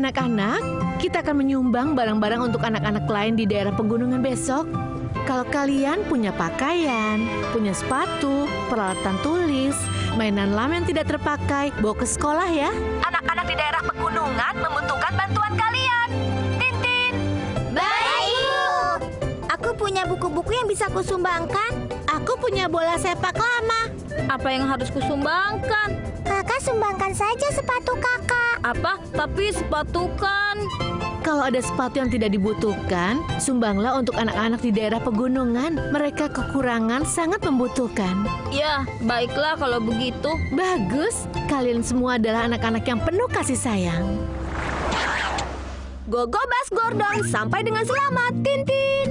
Anak-anak, kita akan menyumbang barang-barang untuk anak-anak lain di daerah pegunungan besok. Kalau kalian punya pakaian, punya sepatu, peralatan tulis, mainan lam yang tidak terpakai, bawa ke sekolah ya. Anak-anak di daerah pegunungan membutuhkan bantuan kalian. Tintin. Baik, Bu. Aku punya buku-buku yang bisa kusumbangkan. Aku punya bola sepak lama. Apa yang harus kusumbangkan? Kakak sumbangkan saja sepatu kakak. Apa? Tapi sepatu kan... Kalau ada sepatu yang tidak dibutuhkan, sumbanglah untuk anak-anak di daerah pegunungan. Mereka kekurangan sangat membutuhkan. Ya, baiklah kalau begitu. Bagus, kalian semua adalah anak-anak yang penuh kasih sayang. Gogobas Gordon, sampai dengan selamat, Tintin.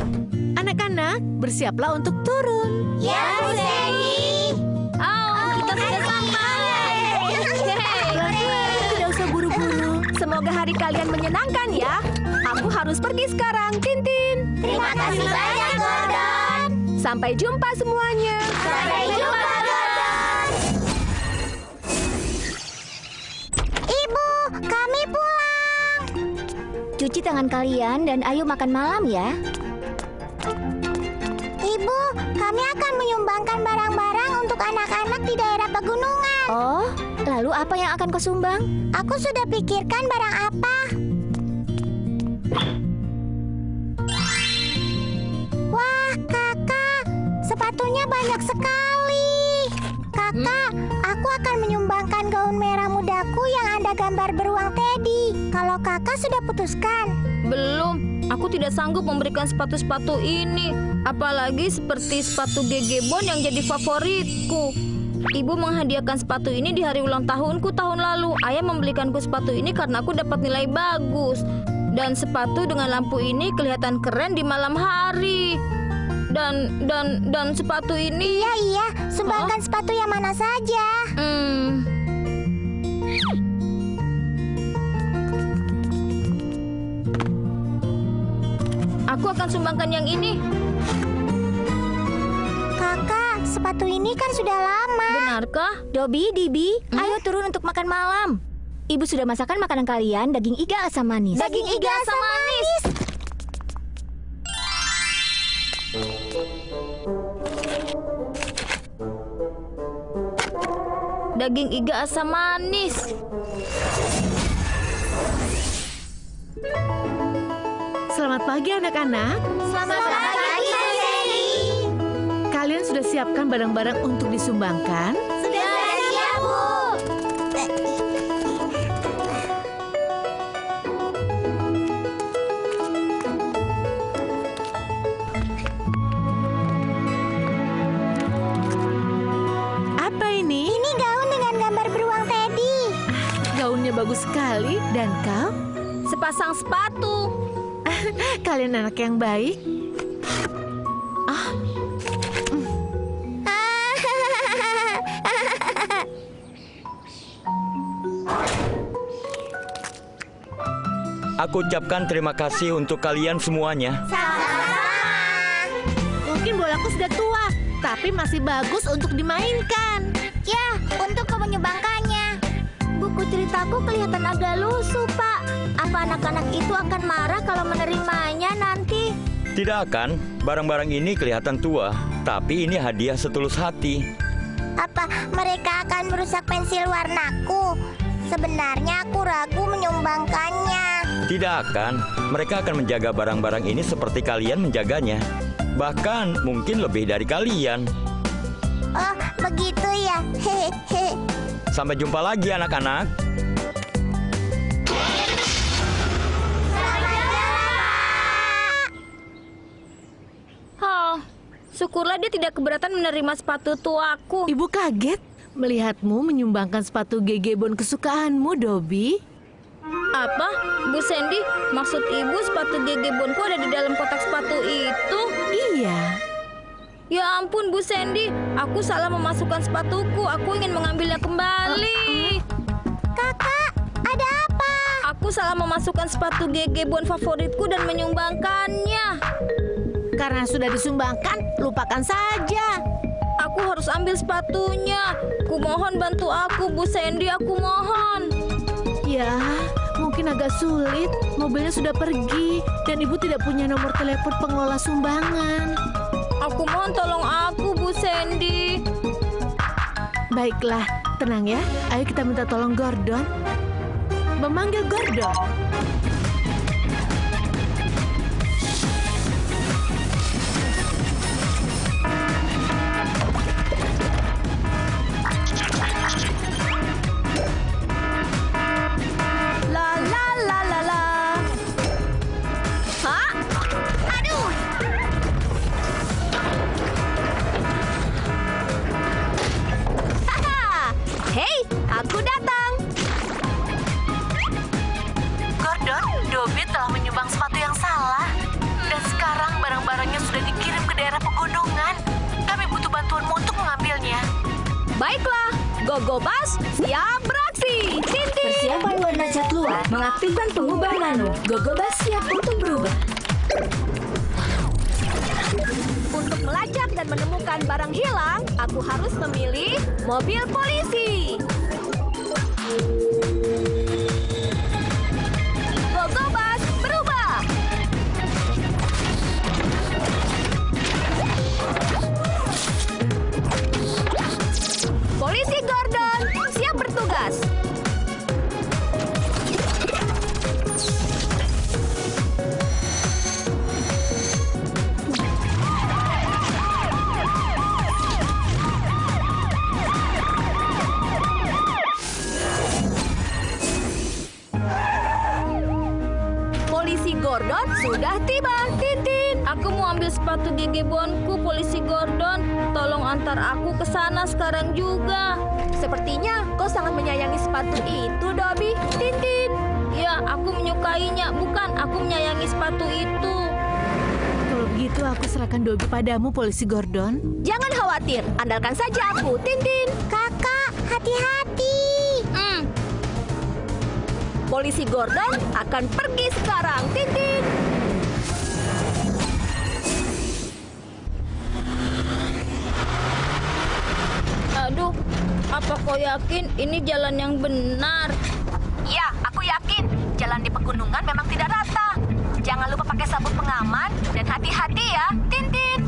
Anak-anak, bersiaplah untuk turun. Ya, Bu Sandy. Kita sudah sampai. Tidak usah buru-buru. Semoga hari kalian menyenangkan ya. Aku harus pergi sekarang, Tintin. Terima kasih banyak, Gordon. Sampai jumpa semuanya. Sampai jumpa, Gordon. Ibu, kami pulang. Cuci tangan kalian dan ayo makan malam ya. Ibu, kami akan menyumbangkan barang-barang untuk anak-anak di daerah pegunungan. Oh, lalu apa yang akan kau sumbang? Aku sudah pikirkan barang apa. Wah, kakak, sepatunya banyak sekali. Kakak, aku akan menyumbangkan gaun merah mudaku yang ada gambar beruang teddy. Kalau kakak sudah putuskan. Belum. Aku tidak sanggup memberikan sepatu-sepatu ini. Apalagi seperti sepatu Gegebon yang jadi favoritku. Ibu menghadiahkan sepatu ini di hari ulang tahunku tahun lalu. Ayah membelikanku sepatu ini karena aku dapat nilai bagus. Dan sepatu dengan lampu ini kelihatan keren di malam hari. Dan sepatu ini... Iya, sumbangkan sepatu yang mana saja. Aku akan sumbangkan yang ini. Kakak, sepatu ini kan sudah lama. Benarkah? Dobby, Dibi, ayo turun untuk makan malam. Ibu sudah masakkan makanan kalian, daging iga asam manis. Daging iga asam manis. Daging iga asam manis. Selamat pagi anak-anak. Selamat pagi, Bu Sandy. Kalian sudah siapkan barang-barang untuk disumbangkan? Sudah siap, Bu. Apa ini? Ini gaun dengan gambar beruang teddy. Gaunnya bagus sekali. Dan kau? Sepasang sepatu. Kalian anak yang baik. Aku ucapkan terima kasih untuk kalian semuanya. Mungkin bolaku sudah tua, tapi masih bagus untuk dimainkan. Ya, untuk kau menyumbangkannya. Buku ceritaku kelihatan agak lusuh, Pak. Apa anak-anak itu akan marah kalau menerimanya nanti? Tidak akan, barang-barang ini kelihatan tua, tapi ini hadiah setulus hati. Apa mereka akan merusak pensil warnaku? Sebenarnya aku ragu menyumbangkannya. Tidak akan, mereka akan menjaga barang-barang ini seperti kalian menjaganya. Bahkan mungkin lebih dari kalian. Oh, begitu ya. Hehehe. Sampai jumpa lagi anak-anak. Syukurlah dia tidak keberatan menerima sepatu tuaku. Ibu kaget melihatmu menyumbangkan sepatu Gegebon kesukaanmu, Dobby. Apa? Bu Sandy, maksud ibu sepatu Gegebonku ada di dalam kotak sepatu itu? Iya. Ya ampun, Bu Sandy. Aku salah memasukkan sepatuku. Aku ingin mengambilnya kembali. Kakak, ada apa? Aku salah memasukkan sepatu Gegebon favoritku dan menyumbangkannya. Karena sudah disumbangkan, lupakan saja. Aku harus ambil sepatunya. Kumohon bantu aku, Bu Sandy. Aku mohon. Ya, mungkin agak sulit. Mobilnya sudah pergi dan ibu tidak punya nomor telepon pengelola sumbangan. Aku mohon tolong aku, Bu Sandy. Baiklah, tenang ya. Ayo kita minta tolong Gordon. Memanggil Gordon. Aku datang. Gordon, Dobby telah menyumbang sepatu yang salah. Dan sekarang barang-barangnya sudah dikirim ke daerah pegunungan. Kami butuh bantuanmu untuk mengambilnya. Baiklah, Gogo Bus siap beraksi. Tintin. Persiapan warna cat luar mengaktifkan pengubah nano. Gogo Bus siap untuk berubah. Untuk melacak dan menemukan barang hilang, aku harus memilih mobil polisi. Gogo Bus berubah. Polisi Gordon siap bertugas. Polisi Gordon sudah tiba, Tintin. Aku mau ambil sepatu gegebonku, Polisi Gordon. Tolong antar aku ke sana sekarang juga. Sepertinya kau sangat menyayangi sepatu itu, Dobby. Tintin. Ya, aku menyukainya. Bukan, aku menyayangi sepatu itu. Kalau begitu aku serahkan Dobby padamu, Polisi Gordon. Jangan khawatir, andalkan saja aku, Tintin. Kakak, hati-hati. Polisi Gordon akan pergi sekarang, Tintin. Aduh, apa kau yakin ini jalan yang benar? Ya, aku yakin. Jalan di pegunungan memang tidak rata. Jangan lupa pakai sabuk pengaman dan hati-hati ya, Tintin.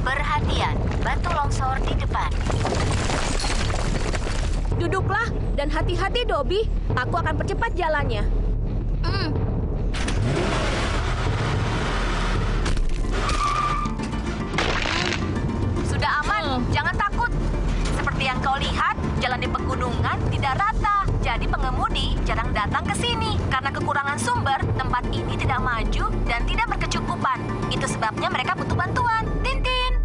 Perhatian, batu longsor di depan. Duduklah dan hati-hati, Dobby. Aku akan percepat jalannya. Sudah aman, jangan takut. Seperti yang kau lihat, jalan di pegunungan tidak rata. Jadi pengemudi jarang datang ke sini. Karena kekurangan sumber, tempat ini tidak maju dan tidak berkecukupan. Itu sebabnya mereka butuh bantuan. Tintin.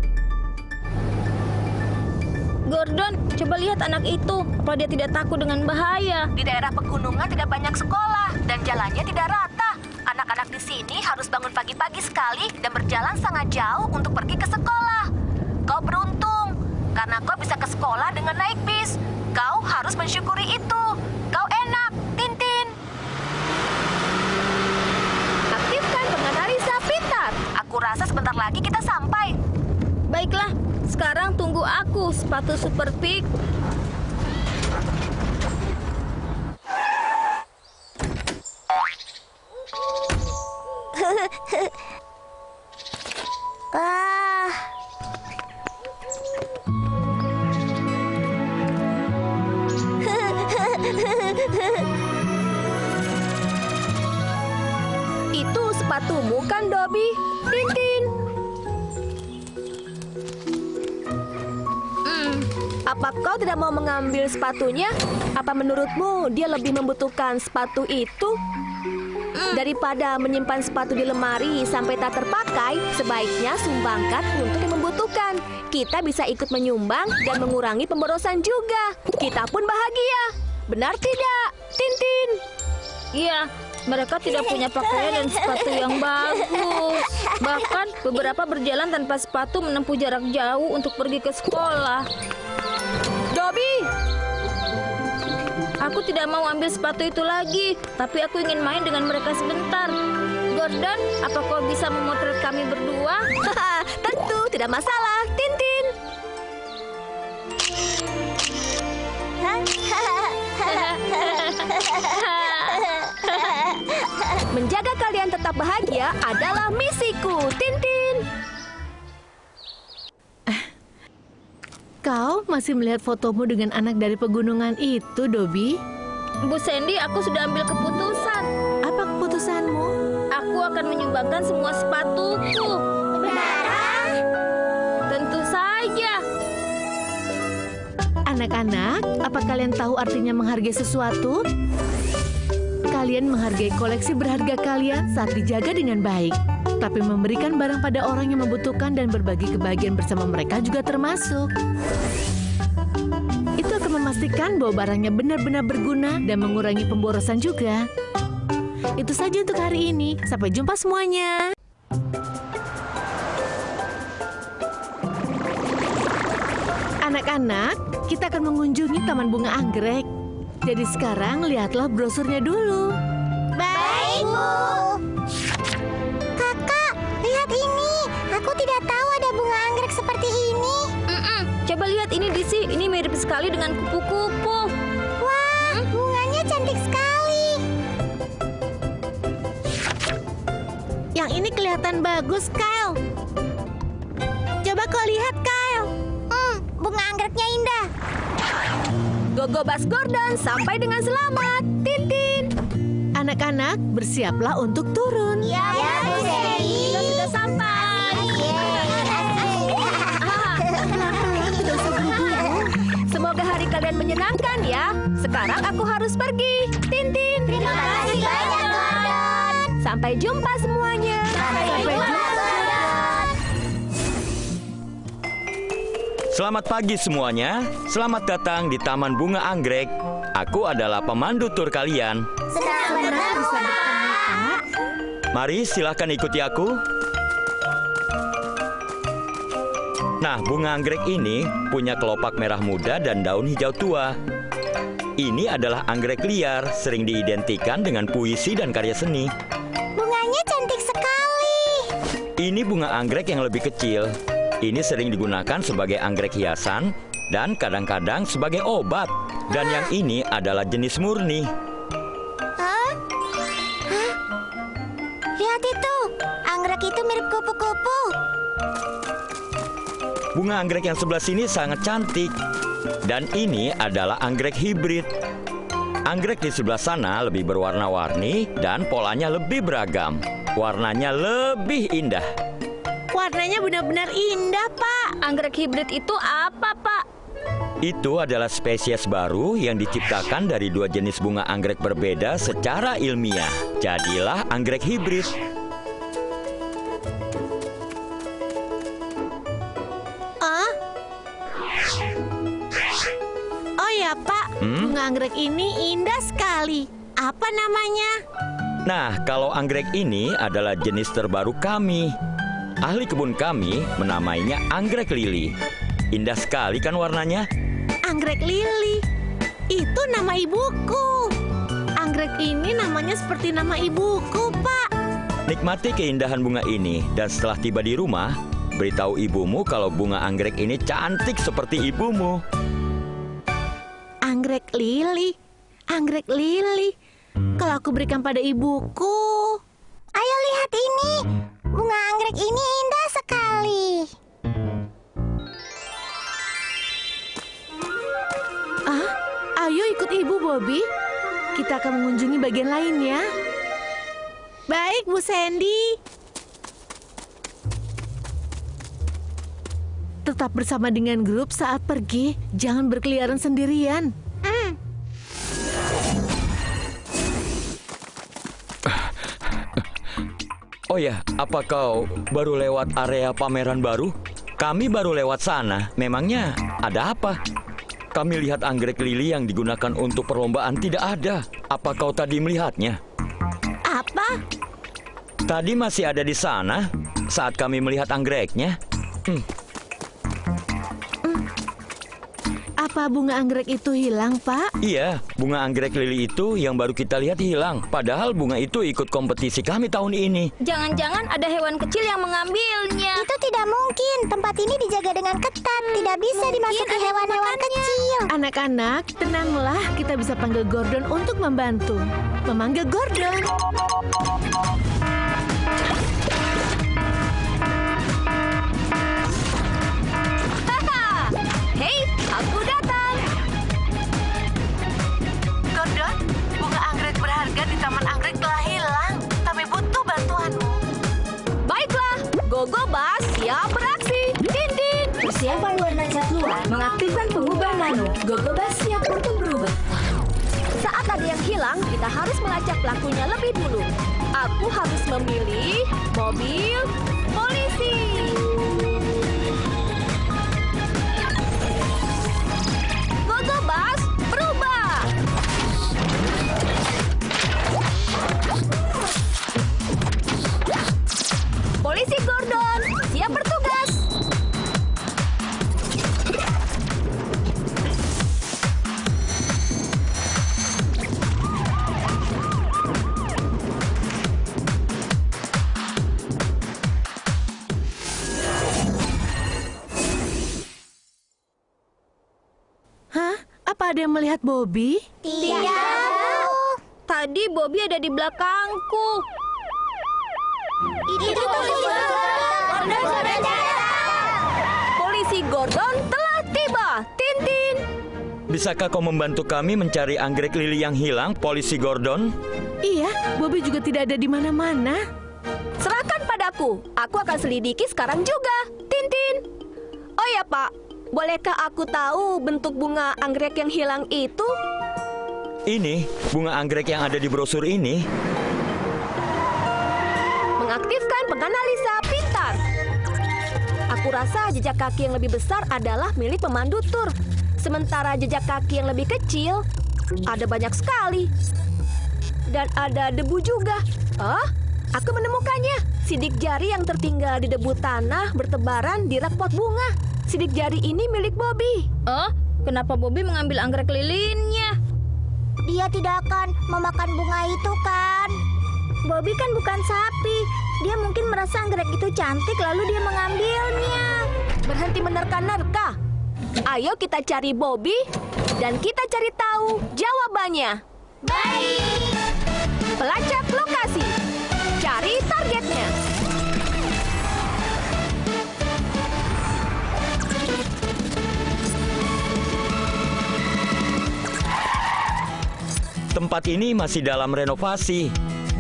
Gordon, coba lihat anak itu. Apa dia tidak takut dengan bahaya? Di daerah pegunungan tidak banyak sekolah dan jalannya tidak rata. Anak-anak di sini harus bangun pagi-pagi sekali dan berjalan sangat jauh untuk pergi ke sekolah. Kau beruntung karena kau bisa ke sekolah dengan naik bis. Kau harus mensyukuri itu. Kau enak, Tintin. Aktifkan penganalisa pintar. Aku rasa sebentar lagi kita sampai. Baiklah, sekarang tunggu aku, sepatu Super Pig. Itu sepatumu kan, Dobby? Tintin. Apa kau tidak mau mengambil sepatunya? Apa menurutmu dia lebih membutuhkan sepatu itu? Daripada menyimpan sepatu di lemari sampai tak terpakai, sebaiknya sumbangkan untuk yang membutuhkan. Kita bisa ikut menyumbang dan mengurangi pemborosan juga. Kita pun bahagia. Benar tidak, Tintin? Iya, mereka tidak punya pakaian dan sepatu yang bagus. Bahkan beberapa berjalan tanpa sepatu menempuh jarak jauh untuk pergi ke sekolah. Dobby! Aku tidak mau ambil sepatu itu lagi, tapi aku ingin main dengan mereka sebentar. Gordon, apa kau bisa memotret kami berdua? Tentu, tidak masalah. Tintin. Menjaga kalian tetap bahagia adalah misiku, Tintin. Kau masih melihat fotomu dengan anak dari pegunungan itu, Dobby? Bu Sandy, aku sudah ambil keputusan. Apa keputusanmu? Aku akan menyumbangkan semua sepatuku. Benar? Tentu saja. Anak-anak, apa kalian tahu artinya menghargai sesuatu? Kalian menghargai koleksi berharga kalian saat dijaga dengan baik. Tapi memberikan barang pada orang yang membutuhkan dan berbagi kebahagiaan bersama mereka juga termasuk. Itu akan memastikan bahwa barangnya benar-benar berguna dan mengurangi pemborosan juga. Itu saja untuk hari ini. Sampai jumpa semuanya. Anak-anak, kita akan mengunjungi Taman Bunga Anggrek. Jadi sekarang lihatlah brosurnya dulu. Baik, Bu. Kakak, lihat ini. Aku tidak tahu ada bunga anggrek seperti ini. Coba lihat ini, Disi. Ini mirip sekali dengan kupu-kupu. Wah, bunganya cantik sekali. Yang ini kelihatan bagus, Kyle. Coba kau lihat, Kyle. Bunga anggreknya indah. Gogo Bas Gordon, sampai dengan selamat, Tintin. Anak-anak, bersiaplah untuk turun. Ya, Bu Sandy. Kita sudah sampai. Pelan-pelan, tidak usah buru-buru. Semoga hari kalian menyenangkan ya. Sekarang aku harus pergi, Tintin. Terima kasih banyak, Gordon. Sampai jumpa semuanya. Sampai jumpa. Selamat pagi semuanya. Selamat datang di Taman Bunga Anggrek. Aku adalah pemandu tur kalian. Senang bertemu, Pak. Mari silahkan ikuti aku. Nah, bunga anggrek ini punya kelopak merah muda dan daun hijau tua. Ini adalah anggrek liar, sering diidentikan dengan puisi dan karya seni. Bunganya cantik sekali. Ini bunga anggrek yang lebih kecil. Ini sering digunakan sebagai anggrek hiasan dan kadang-kadang sebagai obat. Dan yang ini adalah jenis murni. Hah? Lihat itu. Anggrek itu mirip kupu-kupu. Bunga anggrek yang sebelah sini sangat cantik. Dan ini adalah anggrek hibrid. Anggrek di sebelah sana lebih berwarna-warni dan polanya lebih beragam. Warnanya lebih indah. Warnanya benar-benar indah, Pak. Anggrek hibrid itu apa, Pak? Itu adalah spesies baru yang diciptakan dari dua jenis bunga anggrek berbeda secara ilmiah. Jadilah anggrek hibrid. Oh ya, Pak. Bunga anggrek ini indah sekali. Apa namanya? Nah, kalau anggrek ini adalah jenis terbaru kami. Ahli kebun kami menamainya anggrek lili. Indah sekali kan warnanya? Anggrek lili. Itu nama ibuku. Anggrek ini namanya seperti nama ibuku, Pak. Nikmati keindahan bunga ini dan setelah tiba di rumah, beritahu ibumu kalau bunga anggrek ini cantik seperti ibumu. Anggrek lili. Anggrek lili. Kalau aku berikan pada ibuku. Ayo lihat ini. Bunga anggrek ini indah sekali. Ayo ikut ibu, Bobby. Kita akan mengunjungi bagian lainnya. Baik, Bu Sandy. Tetap bersama dengan grup saat pergi. Jangan berkeliaran sendirian. Oh ya, apa kau baru lewat area pameran baru? Kami baru lewat sana. Memangnya ada apa? Kami lihat anggrek lili yang digunakan untuk perlombaan tidak ada. Apa kau tadi melihatnya? Apa? Tadi masih ada di sana saat kami melihat anggreknya. Apa bunga anggrek itu hilang, Pak? Iya, bunga anggrek lili itu yang baru kita lihat hilang. Padahal bunga itu ikut kompetisi kami tahun ini. Jangan-jangan ada hewan kecil yang mengambilnya. Itu tidak mungkin. Tempat ini dijaga dengan ketat. Tidak bisa dimasuki hewan-hewan kecil. Anak-anak, tenanglah. Kita bisa panggil Gordon untuk membantu. Memanggil Gordon. Hei, aku datang. Gordon, bunga anggrek berharga di taman anggrek telah hilang. Kami butuh bantuanmu. Baiklah, Gogo Bas siap beraksi. Tintin. Persiapan warna cat luar mengaktifkan pengubah nano. Gogobas siap untuk berubah. Saat ada yang hilang, kita harus melacak pelakunya lebih dulu. Aku harus memilih mobil polisi. Gogo Bas, berubah. Polisi Gordon, siap bertugas. Hah? Apa ada yang melihat Bobby? Tidak. Tadi Bobby ada di belakangku. Itu Polisi Gordon telah tiba. Tintin. Bisakah kau membantu kami mencari anggrek lili yang hilang, polisi Gordon? Iya, Bobby juga tidak ada di mana-mana. Serahkan padaku. Aku akan selidiki sekarang juga. Tintin. Oh ya, Pak. Bolehkah aku tahu bentuk bunga anggrek yang hilang itu? Ini, bunga anggrek yang ada di brosur ini. Mengaktifkan penganalisa pintar. Aku rasa jejak kaki yang lebih besar adalah milik pemandu tur. Sementara jejak kaki yang lebih kecil ada banyak sekali. Dan ada debu juga. Oh, aku menemukannya. Sidik jari yang tertinggal di debu tanah bertebaran di rak pot bunga. Sidik jari ini milik Bobby. Oh, kenapa Bobby mengambil anggrek lilinnya? Dia tidak akan memakan bunga itu kan? Bobby kan bukan sapi. Dia mungkin merasa anggrek itu cantik lalu dia mengambilnya. Berhenti menerka-nerka. Ayo kita cari Bobby dan kita cari tahu jawabannya. Baik. Pelacak lokasi. Cari targetnya. Tempat ini masih dalam renovasi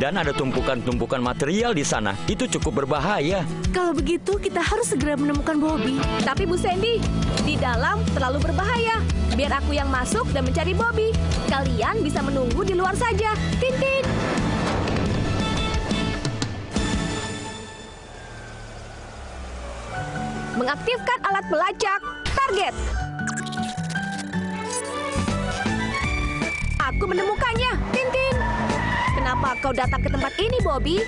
dan ada tumpukan-tumpukan material di sana. Itu cukup berbahaya. Kalau begitu, kita harus segera menemukan Bobby. Tapi Bu Sandy, di dalam terlalu berbahaya. Biar aku yang masuk dan mencari Bobby. Kalian bisa menunggu di luar saja. Tintin. Mengaktifkan alat pelacak. Target. Aku menemukannya, Tintin. Kenapa kau datang ke tempat ini, Bobby?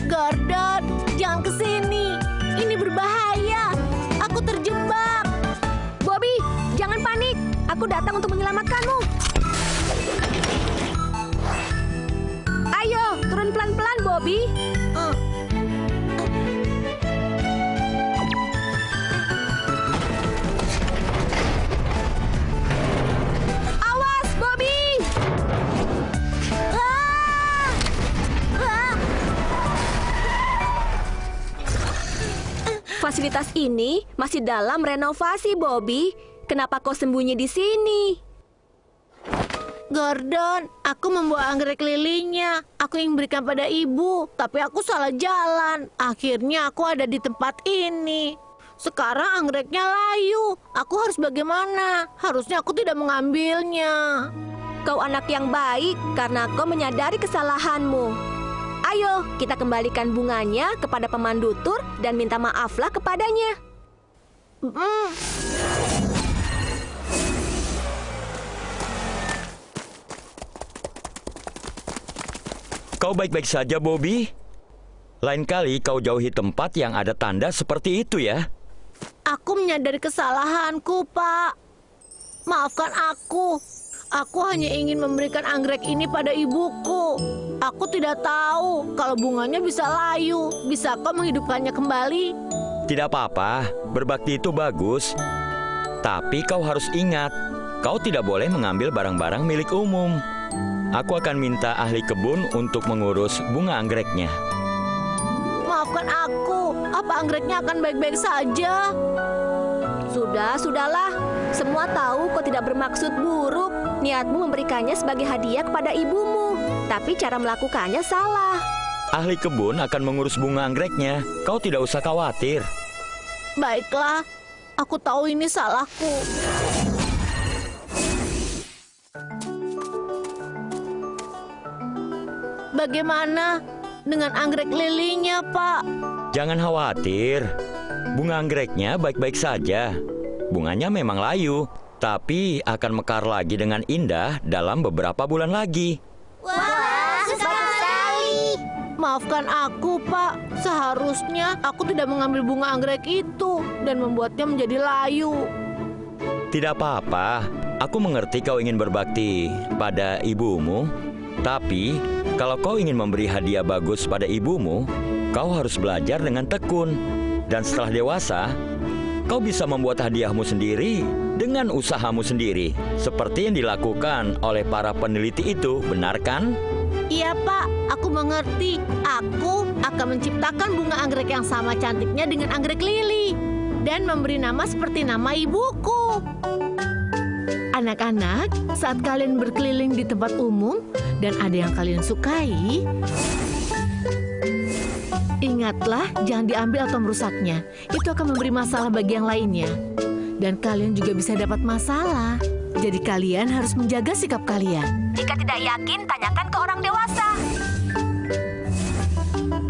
Gordon, jangan ke sini. Ini berbahaya. Aku terjebak. Bobby, jangan panik. Aku datang untuk menyelamatkanmu. Ayo, turun pelan-pelan, Bobby. Awas, Bobby! Fasilitas ini masih dalam renovasi, Bobby. Kenapa kau sembunyi di sini? Gordon, aku membawa anggrek lilinya. Aku ingin berikan pada ibu, tapi aku salah jalan. Akhirnya aku ada di tempat ini. Sekarang anggreknya layu. Aku harus bagaimana? Harusnya aku tidak mengambilnya. Kau anak yang baik karena kau menyadari kesalahanmu. Ayo, kita kembalikan bunganya kepada pemandu tur dan minta maaflah kepadanya. Kau baik-baik saja, Bobby? Lain kali kau jauhi tempat yang ada tanda seperti itu ya. Aku menyadari kesalahanku, Pak. Maafkan aku. Aku hanya ingin memberikan anggrek ini pada ibuku. Aku tidak tahu kalau bunganya bisa layu. Bisa kau menghidupkannya kembali? Tidak apa-apa, berbakti itu bagus. Tapi kau harus ingat, kau tidak boleh mengambil barang-barang milik umum. Aku akan minta ahli kebun untuk mengurus bunga anggreknya. Maafkan aku. Apa anggreknya akan baik-baik saja? Sudahlah. Semua tahu kau tidak bermaksud buruk. Niatmu memberikannya sebagai hadiah kepada ibumu. Tapi cara melakukannya salah. Ahli kebun akan mengurus bunga anggreknya. Kau tidak usah khawatir. Baiklah, aku tahu ini salahku. Bagaimana dengan anggrek lilinya, Pak? Jangan khawatir. Bunga anggreknya baik-baik saja. Bunganya memang layu, tapi akan mekar lagi dengan indah dalam beberapa bulan lagi. Wah, bagus sekali. Maafkan aku, Pak. Seharusnya aku tidak mengambil bunga anggrek itu dan membuatnya menjadi layu. Tidak apa-apa. Aku mengerti kau ingin berbakti pada ibumu. Tapi, kalau kau ingin memberi hadiah bagus pada ibumu, kau harus belajar dengan tekun. Dan setelah dewasa, kau bisa membuat hadiahmu sendiri dengan usahamu sendiri. Seperti yang dilakukan oleh para peneliti itu, benar kan? Iya, Pak. Aku mengerti. Aku akan menciptakan bunga anggrek yang sama cantiknya dengan anggrek lili. Dan memberi nama seperti nama ibuku. Anak-anak, saat kalian berkeliling di tempat umum dan ada yang kalian sukai, ingatlah jangan diambil atau merusaknya. Itu akan memberi masalah bagi yang lainnya. Dan kalian juga bisa dapat masalah. Jadi kalian harus menjaga sikap kalian. Jika tidak yakin, tanyakan ke orang dewasa.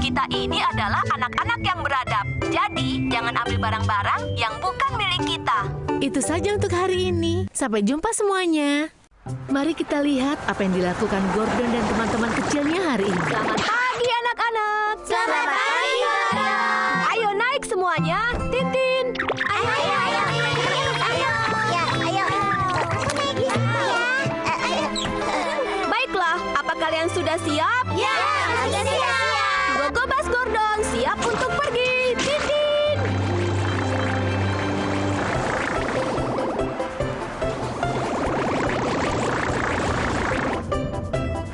Kita ini adalah anak-anak yang beradab. Jadi, jangan ambil barang-barang yang bukan milik kita. Itu saja untuk hari ini. Sampai jumpa semuanya. Mari kita lihat apa yang dilakukan Gordon dan teman-teman kecilnya hari ini. Selamat pagi anak-anak. Selamat pagi, Gordon. Ayo naik semuanya. Tintin. Ayo. Ya, ayo. Aku naik di sini ya. Baiklah, apa kalian sudah siap? Ya, sudah siap. Gogobas Gordon siap untuk pergi. Tintin.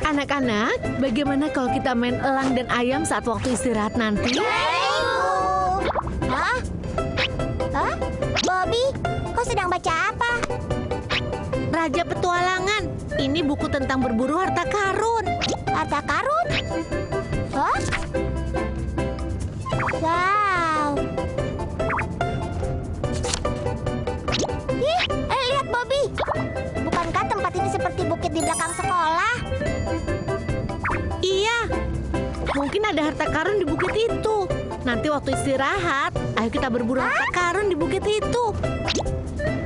Anak-anak, bagaimana kalau kita main elang dan ayam saat waktu istirahat nanti? Hah? Bobby, kau sedang baca apa? Raja Petualangan. Ini buku tentang berburu harta karun. Harta karun? Hah? Wow. Lihat Bobby. Bukankah tempat ini seperti bukit di belakang sekolah? Iya, mungkin ada harta karun di bukit itu. Nanti waktu istirahat, ayo kita berburu harta karun di bukit itu.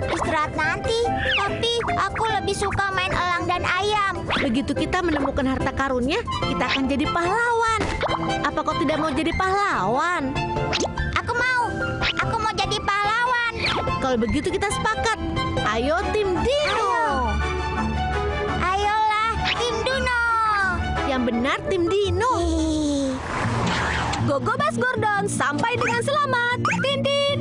Istirahat nanti, tapi aku lebih suka main elang dan ayam. Begitu kita menemukan harta karunnya, kita akan jadi pahlawan. Apa kau tidak mau jadi pahlawan? Aku mau jadi pahlawan. Kalau begitu kita sepakat. Ayo tim Dino. Ayolah, tim Dino. Yang benar tim Dino. Gogobas Gordon sampai dengan selamat. Tintin.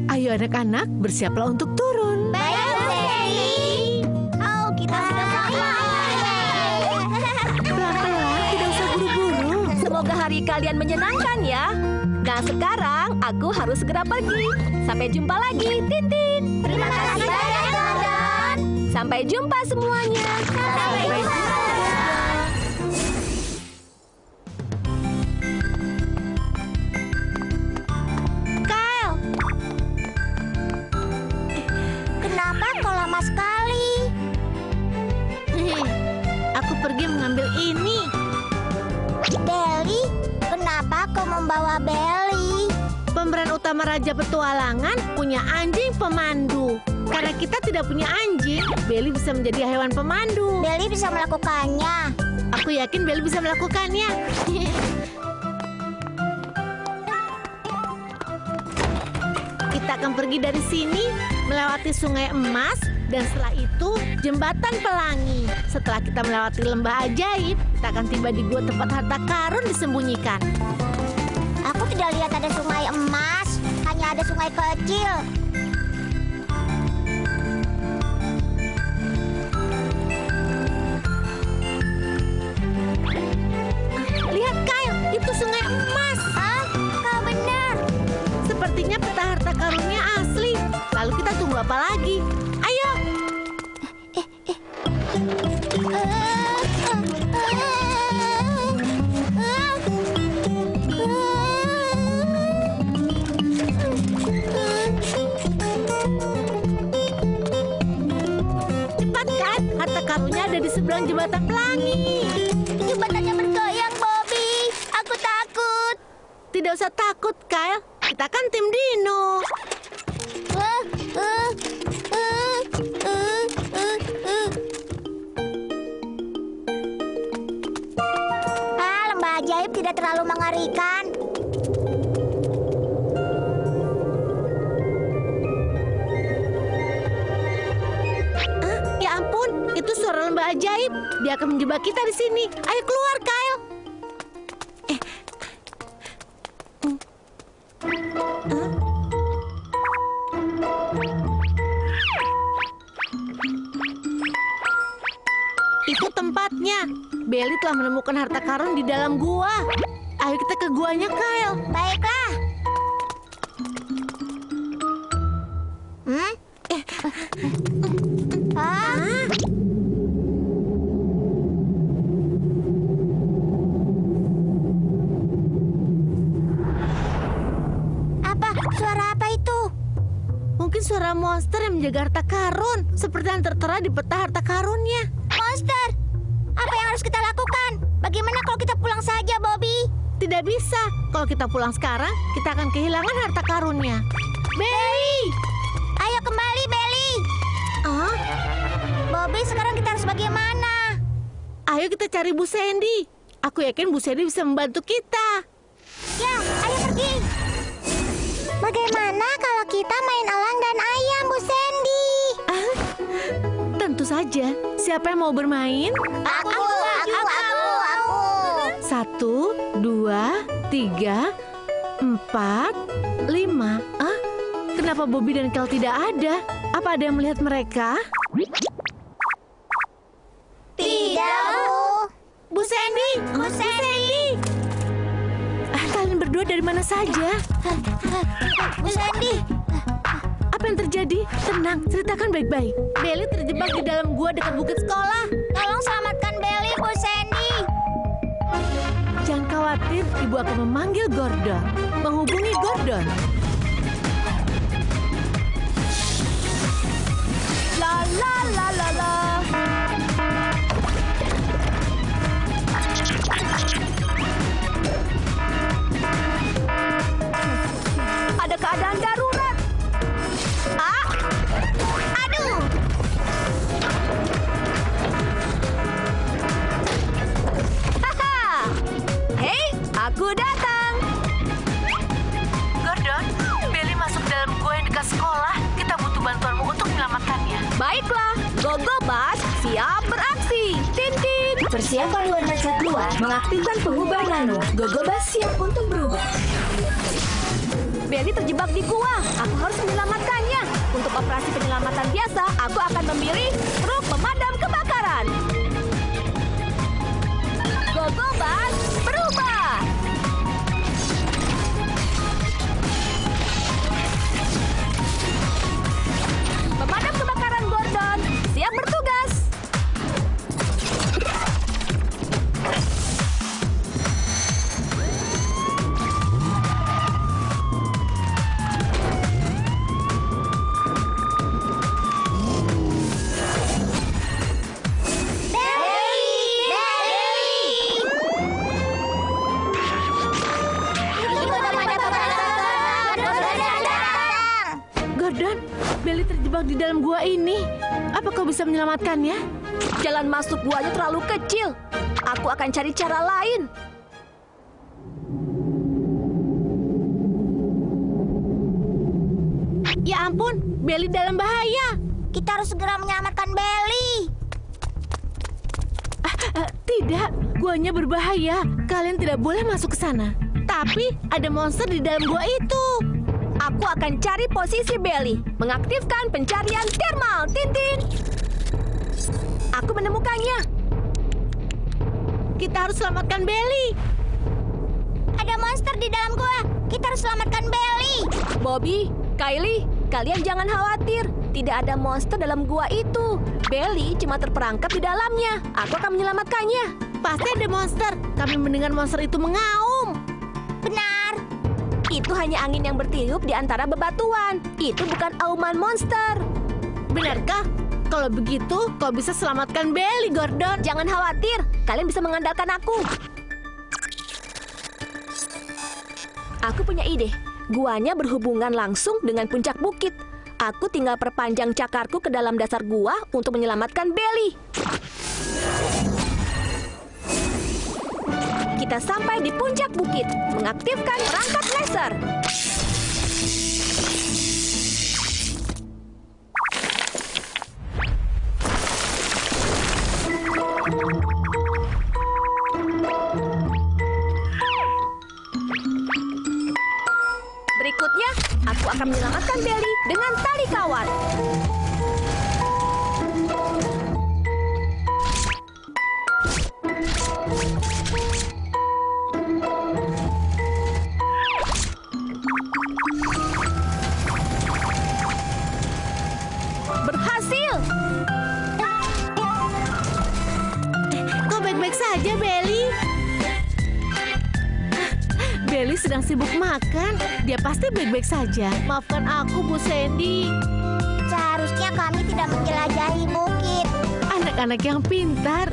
Ayo anak-anak, bersiaplah untuk turun. Baik, Sally. Oh, kita sudah sampai. Pelan-pelan, tidak usah buru-buru. Semoga hari kalian menyenangkan ya. Nah sekarang aku harus segera pergi. Sampai jumpa lagi, Tintin. Terima kasih banyak, Gordon. Sampai jumpa semuanya. Sampai jumpa. Kyle, Kenapa kau lama sekali? aku pergi mengambil ini. Belly, kenapa kau membawa Belly? Pemeran utama Raja Petualangan punya anjing pemandu. Karena kita tidak punya anjing, Belly bisa menjadi hewan pemandu. Belly bisa melakukannya. Aku yakin Belly bisa melakukannya. Kita akan pergi dari sini, melewati Sungai Emas, Dan setelah itu, jembatan pelangi. Setelah kita melewati lembah ajaib, kita akan tiba di gua tempat harta karun disembunyikan. Aku tidak lihat ada sungai emas, hanya ada sungai kecil. Lihat, Kyle, itu sungai emas. Hah? Kau benar. Sepertinya peta harta karunnya asli. Lalu kita tunggu apa lagi? Ayo. Cepat kan, harta karunnya ada di seberang jembatan pelangi. Jembatannya bergoyang, Bobby. Aku takut. Tidak usah takut, Kyle. Kita kan tim Dino. Lembah ajaib tidak terlalu mengerikan. Ya ampun, itu suara lembah ajaib. Dia akan menjebak kita di sini. Ayo keluar, Kyle. Itu tempatnya. Belly telah menemukan harta karun di dalam gua. Ayo kita ke guanya, Kyle. Baiklah. Apa? Suara apa itu? Mungkin suara monster yang menjaga harta karun, seperti yang tertera di peta harta karunnya. Monster! Apa yang harus kita lakukan? Bagaimana kalau kita pulang saja, Bobby? Tidak bisa. Kalau kita pulang sekarang, kita akan kehilangan harta karunnya. Belly! Ayo kembali, Belly. Ah, Bobby, sekarang kita harus bagaimana? ayo kita cari Bu Sandy. Aku yakin Bu Sandy bisa membantu kita. Ya, ayo pergi. Bagaimana kalau kita main elang dan ayam, Bu Sandy? Tentu saja. Siapa yang mau bermain? Aku. 1, 2, 3, 4, 5. Kenapa Bobby dan Kel tidak ada? Apa ada yang melihat mereka? Tidak, Bu. Bu Sandy! Bu Sandy. Kalian berdua dari mana saja? Bu Sandy. Apa yang terjadi? Tenang, ceritakan baik-baik. Belly terjebak di dalam gua dekat bukit sekolah. Tolong selamatkan Belly, Bu Sandy. Jangan khawatir, ibu akan memanggil Gordon. Menghubungi Gordon. La la la la la. Ada keadaan darurat. Aduh. Haha! Hei, aku datang. Gordon, Belly masuk dalam gua yang dekat sekolah. Kita butuh bantuanmu untuk menyelamatkannya. Baiklah, Gogo Bas siap beraksi. Tintin. Persiapan warna cat keluar, mengaktifkan pengubah nano. Gogobas siap untuk berubah. Belly terjebak di gua. Aku harus menyelamatkannya. Untuk operasi penyelamatan biasa, aku akan memilih truk pemadam kebakaran. Gogo Bas berubah. Pemadam kebakaran Gordon siap bertugas. Gordon, Belly terjebak di dalam gua ini. Apa kau bisa menyelamatkannya? Jalan masuk guanya terlalu kecil. Aku akan cari cara lain. Ya ampun, Belly dalam bahaya. Kita harus segera menyelamatkan Belly. Tidak, guanya berbahaya. Kalian tidak boleh masuk ke sana. Tapi ada monster di dalam gua itu. Aku akan cari posisi Belly. Mengaktifkan pencarian thermal, Tintin. Aku menemukannya. Kita harus selamatkan Belly. Ada monster di dalam gua. Kita harus selamatkan Belly. Bobby, Kylie, kalian jangan khawatir. Tidak ada monster dalam gua itu. Belly cuma terperangkap di dalamnya. Aku akan menyelamatkannya. Pasti ada monster. Kami mendengar monster itu mengaum. Benar. Itu hanya angin yang bertiup di antara bebatuan. Itu bukan auman monster. Benarkah? Kalau begitu, kau bisa selamatkan Belly, Gordon. Jangan khawatir, kalian bisa mengandalkan aku. Aku punya ide. Guanya berhubungan langsung dengan puncak bukit. Aku tinggal perpanjang cakarku ke dalam dasar gua untuk menyelamatkan Belly. Kita sampai di puncak bukit. Mengaktifkan perangkat laser. Berikutnya, aku akan menyelamatkan Belly dengan tali kawat. Berhasil! Kau baik-baik saja, Belly. Belly sedang sibuk makan. Dia pasti baik-baik saja. Maafkan aku, Bu Sandy. Seharusnya kami tidak menjelajahi bukit. Anak-anak yang pintar.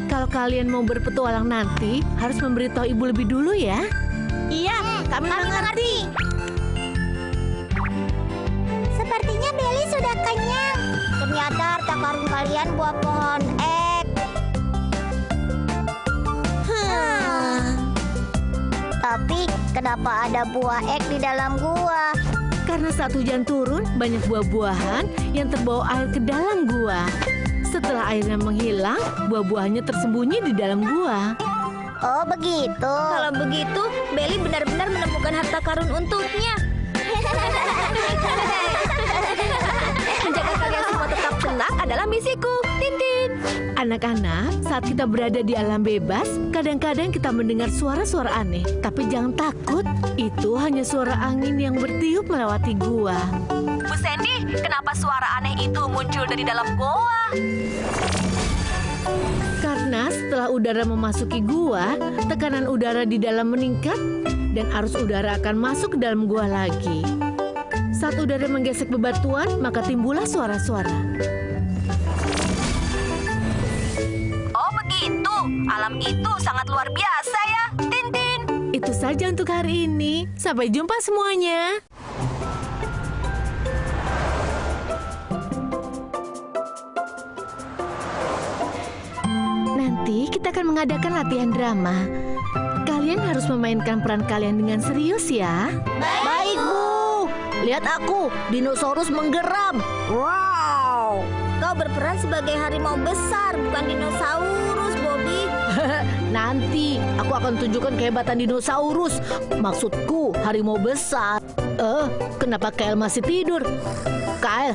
Kalau kalian mau berpetualang nanti, harus memberitahu ibu lebih dulu ya. Iya, kami mengerti. Sepertinya Belly sudah kenyang. Ternyata harta karun kalian buah pohon ek. Tapi kenapa ada buah ek di dalam gua? Karena saat hujan turun, banyak buah-buahan yang terbawa air ke dalam gua. Setelah airnya menghilang, buah-buahannya tersembunyi di dalam gua. Oh begitu. Kalau begitu, Belly benar-benar menemukan harta karun untuknya. Menjaga kalian semua tetap tenang adalah misiku, Tintin. Anak-anak, saat kita berada di alam bebas, kadang-kadang kita mendengar suara-suara aneh. Tapi jangan takut, itu hanya suara angin yang bertiup melewati gua. Bu Sandy, kenapa suara aneh itu muncul dari dalam goa? Karena setelah udara memasuki gua, tekanan udara di dalam meningkat dan arus udara akan masuk ke dalam gua lagi. Saat udara menggesek bebatuan, maka timbullah suara-suara. Oh begitu, alam itu sangat luar biasa ya, Tintin. Itu saja untuk hari ini. Sampai jumpa semuanya. Nanti kita akan mengadakan latihan drama. Kalian harus memainkan peran kalian dengan serius ya. Baik, Bu. Lihat aku, dinosaurus menggeram. Wow, kau berperan sebagai harimau besar, bukan dinosaurus, Bobby. Nanti aku akan tunjukkan kehebatan dinosaurus. Maksudku harimau besar. Kenapa Kyle masih tidur? Kyle,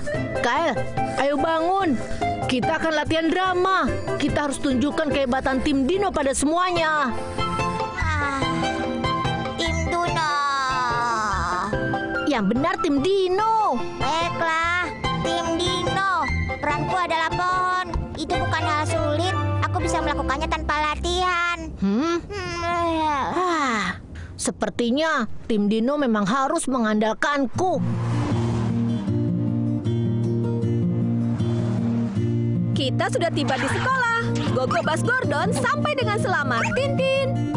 ayo bangun. Kita akan latihan drama. Kita harus tunjukkan kehebatan tim Dino pada semuanya. Tim Dino. Yang benar tim Dino. Baiklah, tim Dino. Peranku adalah pohon. Itu bukan hal sulit. Aku bisa melakukannya tanpa latihan. Sepertinya tim Dino memang harus mengandalkanku. Kita sudah tiba di sekolah. Gogo Bas Gordon sampai dengan selamat, Tintin.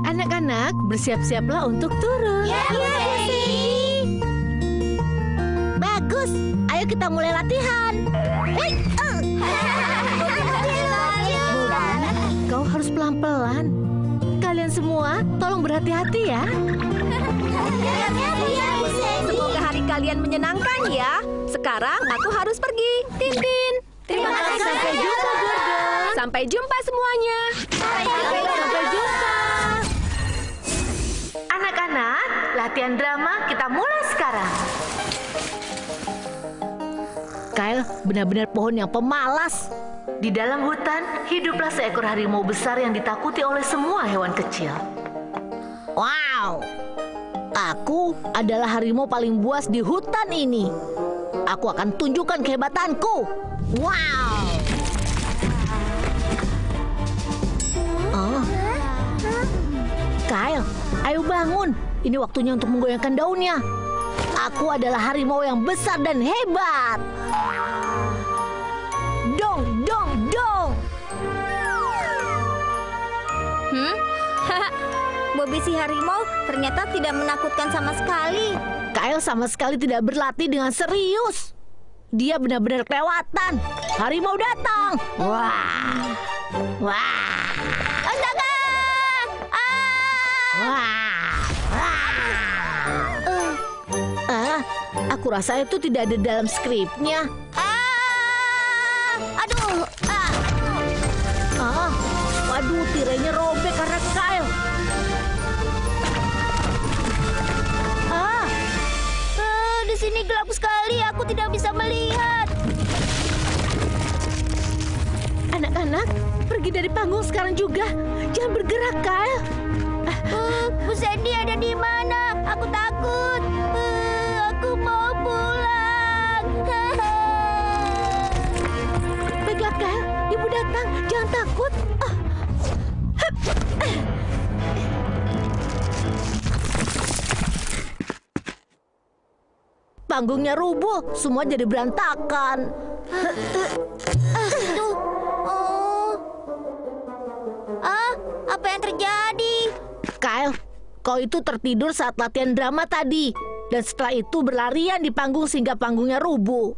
Anak-anak, bersiap-siaplah untuk turun. Ya, Bu Sandy. Bagus, ayo kita mulai latihan. Kau harus pelan-pelan. Kalian semua, tolong berhati-hati ya. Ya, Bu Sandy. Semoga hari kalian menyenangkan ya. Sekarang aku harus pergi. Tintin. Terima kasih. Sampai jumpa, Gordon. Sampai jumpa semuanya. Sampai jumpa. Anak-anak, latihan drama kita mulai sekarang. Kyle benar-benar pohon yang pemalas. Di dalam hutan, hiduplah seekor harimau besar yang ditakuti oleh semua hewan kecil. Wow, aku adalah harimau paling buas di hutan ini. Aku akan tunjukkan kehebatanku. Wow. Oh. Kyle, ayo bangun. Ini waktunya untuk menggoyangkan daunnya. Aku adalah harimau yang besar dan hebat. Dong, dong, dong. Bobby si harimau ternyata tidak menakutkan sama sekali. Kyle sama sekali tidak berlatih dengan serius. Dia benar-benar kelewatan. Harimau datang. Wah. Wah. Astaga! Aku rasa itu tidak ada dalam skripnya. Aduh! Waduh, tirainya robek karena Kyle. Di sini gelap sekali, aku tidak bisa melihat. Anak-anak, pergi dari panggung sekarang juga. Jangan bergerak, Kyle. Bu Sandy ada di mana? Aku takut. Aku mau pulang. Baiklah, Kyle. Ibu datang. Jangan takut. Panggungnya rubuh. Semua jadi berantakan. Apa yang terjadi? Kyle, kau itu tertidur saat latihan drama tadi. Dan setelah itu berlarian di panggung sehingga panggungnya rubuh.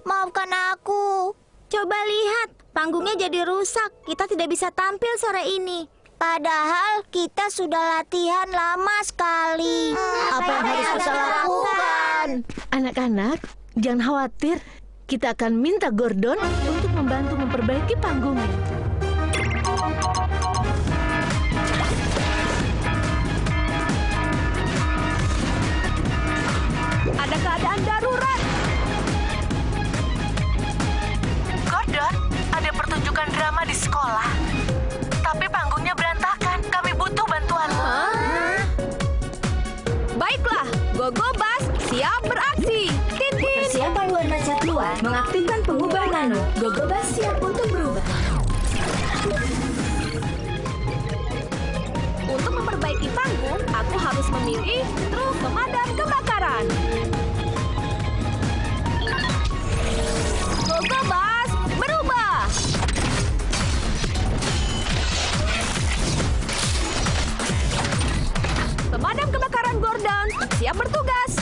Maafkan aku. Coba lihat, panggungnya jadi rusak. Kita tidak bisa tampil sore ini. Padahal kita sudah latihan lama sekali. Apa yang harus kita lakukan? Anak-anak, jangan khawatir. Kita akan minta Gordon untuk membantu memperbaiki panggungnya. Ada keadaan darurat. Gordon, ada pertunjukan drama di sekolah. Tapi panggungnya berantakan. Kami butuh bantuanmu. Baiklah, Gogo Bas siap beraksi. Tintin. Persiapan warna cat luar mengaktifkan pengubah nano. Gogobas siap untuk berubah. Untuk memperbaiki panggung, aku harus memilih truk pemadam kebakaran. Gogo Bas berubah. Pemadam kebakaran Gordon siap bertugas.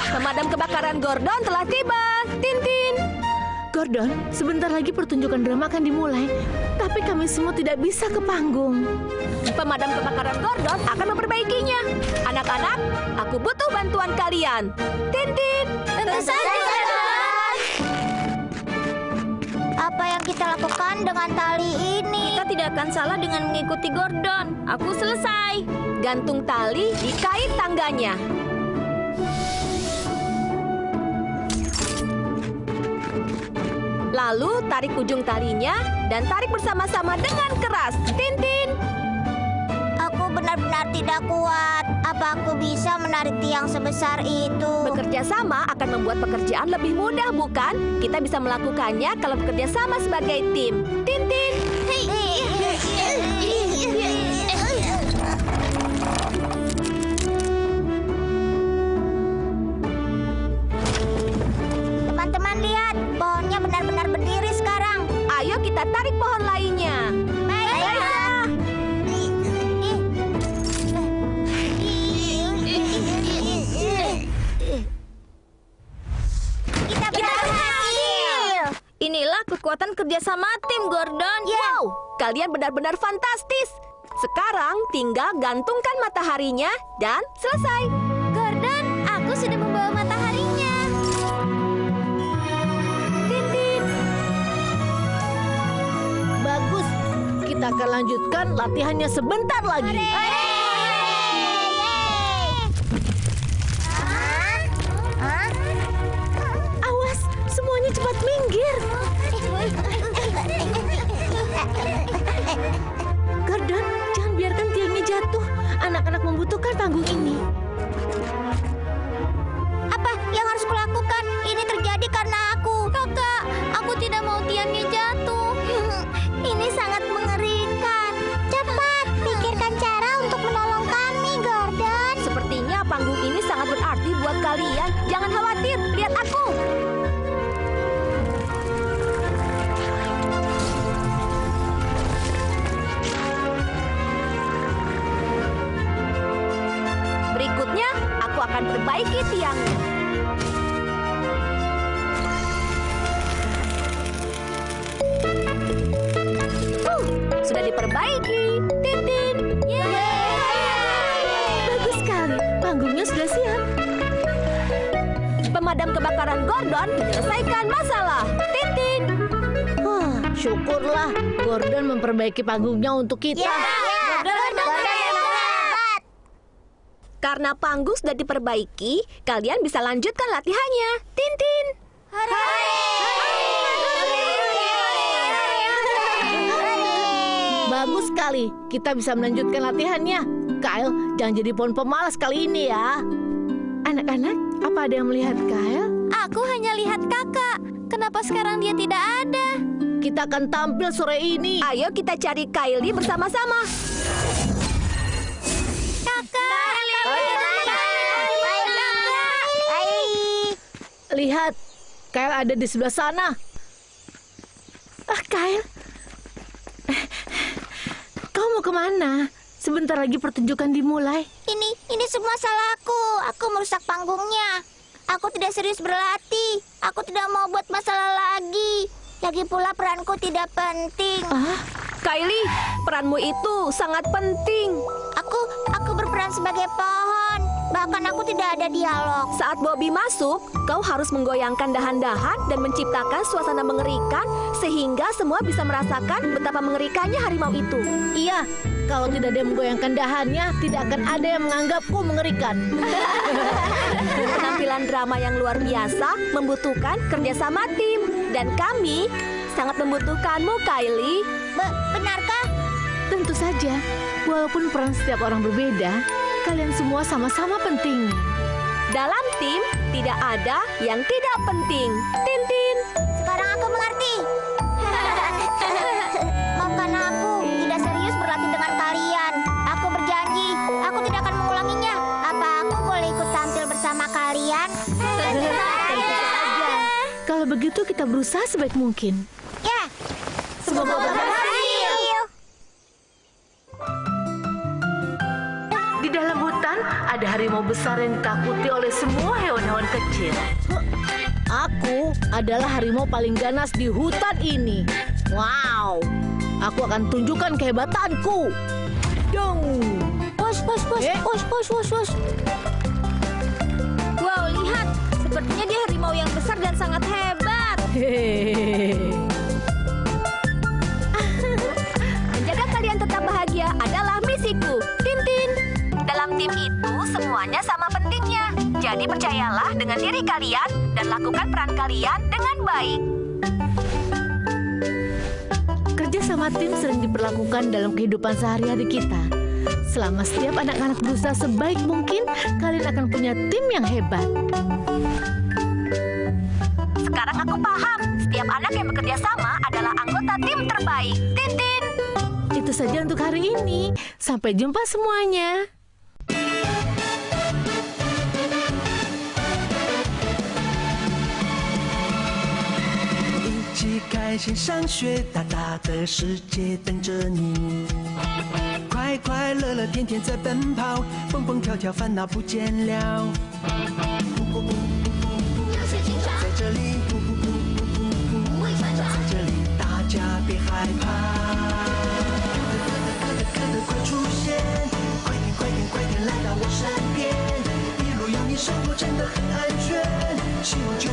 Pemadam kebakaran Gordon telah tiba. Tintin. Gordon, sebentar lagi pertunjukan drama akan dimulai. Tapi kami semua tidak bisa ke panggung. Pemadam kebakaran Gordon akan memperbaikinya. Anak-anak, aku butuh bantuan kalian. Tintin. Tentu saja, Tuan. Apa yang kita lakukan dengan tali ini? Kita tidak akan salah dengan mengikuti Gordon. Aku selesai. Gantung tali di kait tangganya. Lalu tarik ujung talinya dan tarik bersama-sama dengan keras. Tintin. Aku benar-benar tidak kuat. Apa aku bisa menarik tiang sebesar itu? Bekerja sama akan membuat pekerjaan lebih mudah, bukan? Kita bisa melakukannya kalau bekerja sama sebagai tim. Tintin. Teman-teman lihat, pohonnya benar-benar berdiri sekarang. Ayo kita tarik pohon lainnya. Baiklah. adalah kekuatan kerjasama tim, Gordon. Wow, kalian benar-benar fantastis. Sekarang tinggal gantungkan mataharinya dan selesai. Gordon, aku sudah membawa mataharinya. Tintin. Bagus. Kita akan lanjutkan latihannya sebentar lagi. Awas, semuanya cepat minggir. Gordon, jangan biarkan tiangnya jatuh. Anak-anak membutuhkan panggung ini. Apa yang harus kulakukan? Ini terjadi karena aku. Kakak, aku tidak mau tiangnya jatuh. Ini sangat mengerikan. Cepat, pikirkan cara untuk menolong kami, Gordon. Sepertinya panggung ini sangat berarti buat kalian. Jangan khawatir, lihat aku. Berikutnya, aku akan perbaiki tiangnya. Sudah diperbaiki. Tintin. Bagus sekali. Panggungnya sudah siap. Pemadam kebakaran Gordon menyelesaikan masalah. Tintin. Wah, syukurlah Gordon memperbaiki panggungnya untuk kita. Karena panggung sudah diperbaiki, kalian bisa lanjutkan latihannya. Tintin. Bagus sekali. Kita bisa melanjutkan latihannya. Kyle, jangan jadi pohon pemalas kali ini ya. Anak-anak, apa ada yang melihat Kyle? Aku hanya lihat kakak. Kenapa sekarang dia tidak ada? Kita akan tampil sore ini. Ayo kita cari Kylie bersama-sama. Lihat, Kyle ada di sebelah sana. Kyle. Kau mau kemana? Sebentar lagi pertunjukan dimulai. Ini semua salahku. Aku merusak panggungnya. Aku tidak serius berlatih. Aku tidak mau buat masalah lagi. Lagi pula peranku tidak penting. Kylie, peranmu itu sangat penting. Aku berperan sebagai pohon. Bahkan aku tidak ada dialog. Saat Bobby masuk, kau harus menggoyangkan dahan-dahan dan menciptakan suasana mengerikan sehingga semua bisa merasakan betapa mengerikannya harimau itu. Iya, kalau tidak ada yang menggoyangkan dahannya, tidak akan ada yang menganggapku mengerikan. Penampilan drama yang luar biasa membutuhkan kerjasama tim. Dan kami sangat membutuhkanmu, Kylie. Benarkah? Tentu saja, walaupun peran setiap orang berbeda, kalian semua sama-sama penting. Dalam tim, tidak ada yang tidak penting. Tintin. Sekarang aku mengerti. Maafkan aku, tidak serius berlatih dengan kalian. Aku berjanji, aku tidak akan mengulanginya. Apa aku boleh ikut tampil bersama kalian? Tentu saja. Kalau begitu kita berusaha sebaik mungkin. Ya, Semoga berhasil. Di dalam hutan ada harimau besar yang ditakuti oleh semua hewan-hewan kecil. Aku adalah harimau paling ganas di hutan ini. Wow, aku akan tunjukkan kehebatanku. Dong. Push. Wow, lihat. Sepertinya dia harimau yang besar dan sangat hebat. Hehehe. Menjaga kalian tetap bahagia adalah misiku. Tintin. Dalam tim itu semuanya sama pentingnya. Jadi percayalah dengan diri kalian dan lakukan peran kalian dengan baik. Kerja sama tim sering diperlakukan dalam kehidupan sehari-hari kita. Selama setiap anak-anak berusaha sebaik mungkin, kalian akan punya tim yang hebat. Sekarang aku paham, setiap anak yang bekerja sama adalah anggota tim terbaik. Tintin. Itu saja untuk hari ini. Sampai jumpa semuanya. 一起开心上学，大大的世界等着你。快快乐乐，天天在奔跑，蹦蹦跳跳，烦恼不见了。在这里，在这害怕。哥的快出现，快点快点快点来到我身边，一路有你守护真的很安全，希望就